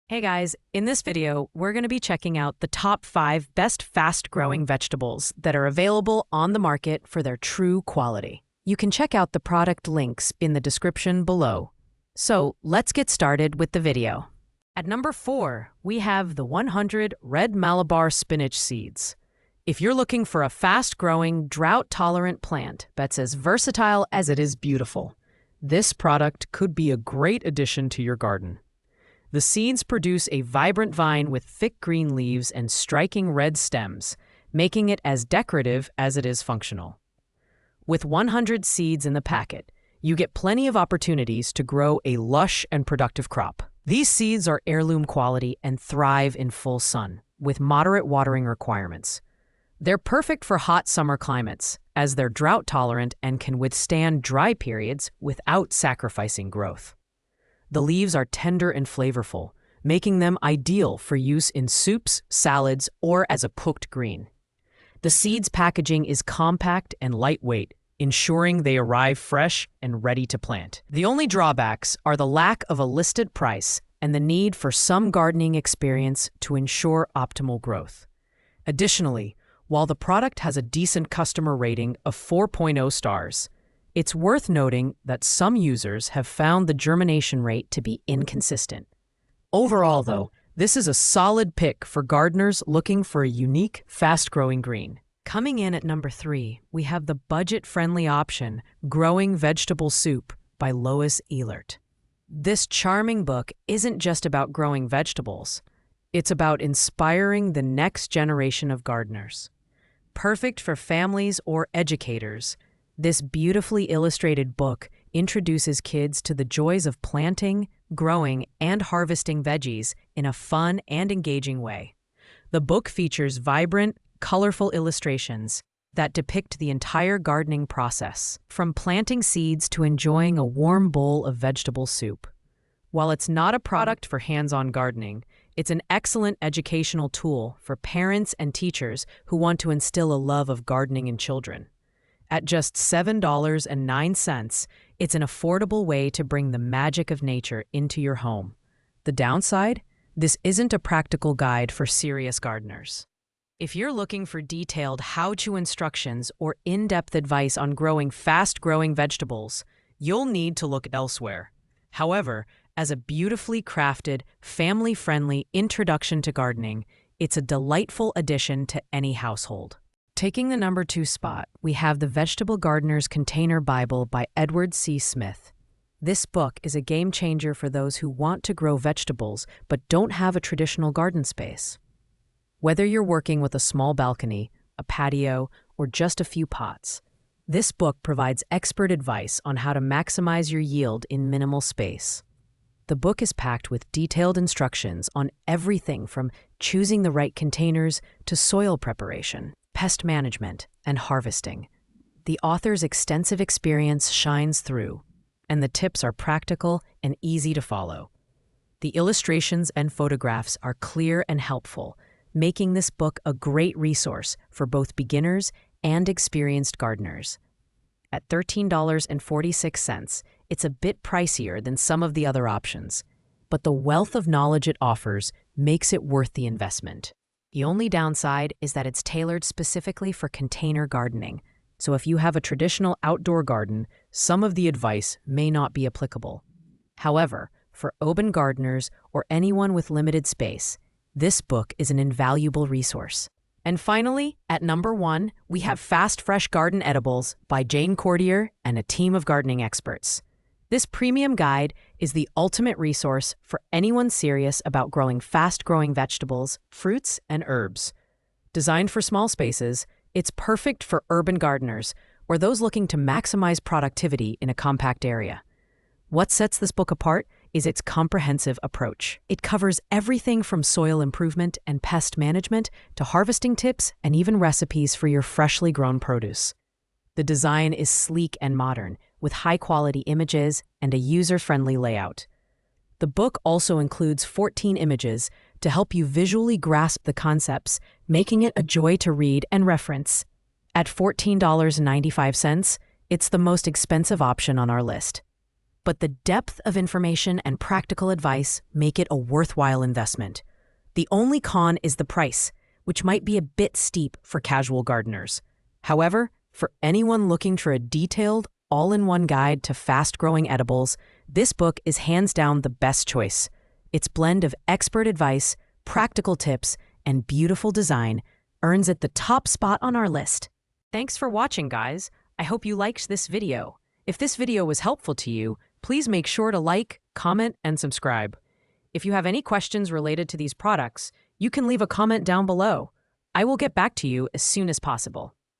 Hey guys, in this video, we're going to be checking out the top 5 best fast-growing vegetables that are available on the market for their true quality. You can check out the product links in the description below. So let's get started with the video. At number 4, we have the 100 Red Malabar Spinach Seeds. If you're looking for a fast-growing, drought-tolerant plant that's as versatile as it is beautiful, this product could be a great addition to your garden. The seeds produce a vibrant vine with thick green leaves and striking red stems, making it as decorative as it is functional. With 100 seeds in the packet, you get plenty of opportunities to grow a lush and productive crop. These seeds are heirloom quality and thrive in full sun, with moderate watering requirements. They're perfect for hot summer climates, as they're drought-tolerant and can withstand dry periods without sacrificing growth. The leaves are tender and flavorful, making them ideal for use in soups, salads, or as a cooked green. The seeds' packaging is compact and lightweight, ensuring they arrive fresh and ready to plant. The only drawbacks are the lack of a listed price and the need for some gardening experience to ensure optimal growth. Additionally, while the product has a decent customer rating of 4.0 stars, it's worth noting that some users have found the germination rate to be inconsistent. Overall, though, this is a solid pick for gardeners looking for a unique, fast-growing green. Coming in at number 3, we have the budget-friendly option, Growing Vegetable Soup by Lois Ehlert. This charming book isn't just about growing vegetables. It's about inspiring the next generation of gardeners. Perfect for families or educators, this beautifully illustrated book introduces kids to the joys of planting, growing, and harvesting veggies in a fun and engaging way. The book features vibrant, colorful illustrations that depict the entire gardening process, from planting seeds to enjoying a warm bowl of vegetable soup. While it's not a product for hands-on gardening, it's an excellent educational tool for parents and teachers who want to instill a love of gardening in children. At just $7.09, it's an affordable way to bring the magic of nature into your home. The downside? This isn't a practical guide for serious gardeners. If you're looking for detailed how-to instructions or in-depth advice on growing fast-growing vegetables, you'll need to look elsewhere. However, as a beautifully crafted, family-friendly introduction to gardening, it's a delightful addition to any household. Taking the number 2 spot, we have The Vegetable Gardener's Container Bible by Edward C. Smith. This book is a game changer for those who want to grow vegetables but don't have a traditional garden space. Whether you're working with a small balcony, a patio, or just a few pots, this book provides expert advice on how to maximize your yield in minimal space. The book is packed with detailed instructions on everything from choosing the right containers to soil preparation, pest management, and harvesting. The author's extensive experience shines through, and the tips are practical and easy to follow. The illustrations and photographs are clear and helpful, making this book a great resource for both beginners and experienced gardeners. At $13.46, it's a bit pricier than some of the other options, but the wealth of knowledge it offers makes it worth the investment. The only downside is that it's tailored specifically for container gardening, so if you have a traditional outdoor garden, some of the advice may not be applicable. However, for open gardeners or anyone with limited space, this book is an invaluable resource. And finally, at number 1, we have Fast Fresh Garden Edibles by Jane Cordier and a team of gardening experts. This premium guide is the ultimate resource for anyone serious about growing fast-growing vegetables, fruits, and herbs. Designed for small spaces, it's perfect for urban gardeners or those looking to maximize productivity in a compact area. What sets this book apart is its comprehensive approach. It covers everything from soil improvement and pest management to harvesting tips and even recipes for your freshly grown produce. The design is sleek and modern, with high-quality images and a user-friendly layout. The book also includes 14 images to help you visually grasp the concepts, making it a joy to read and reference. At $14.95, it's the most expensive option on our list. but the depth of information and practical advice make it a worthwhile investment. The only con is the price, which might be a bit steep for casual gardeners. However, for anyone looking for a detailed, all-in-one guide to fast-growing edibles, this book is hands down the best choice. Its blend of expert advice, practical tips, and beautiful design earns it the top spot on our list. Thanks for watching, guys. I hope you liked this video. If this video was helpful to you, please make sure to like, comment, and subscribe. If you have any questions related to these products, you can leave a comment down below. I will get back to you as soon as possible.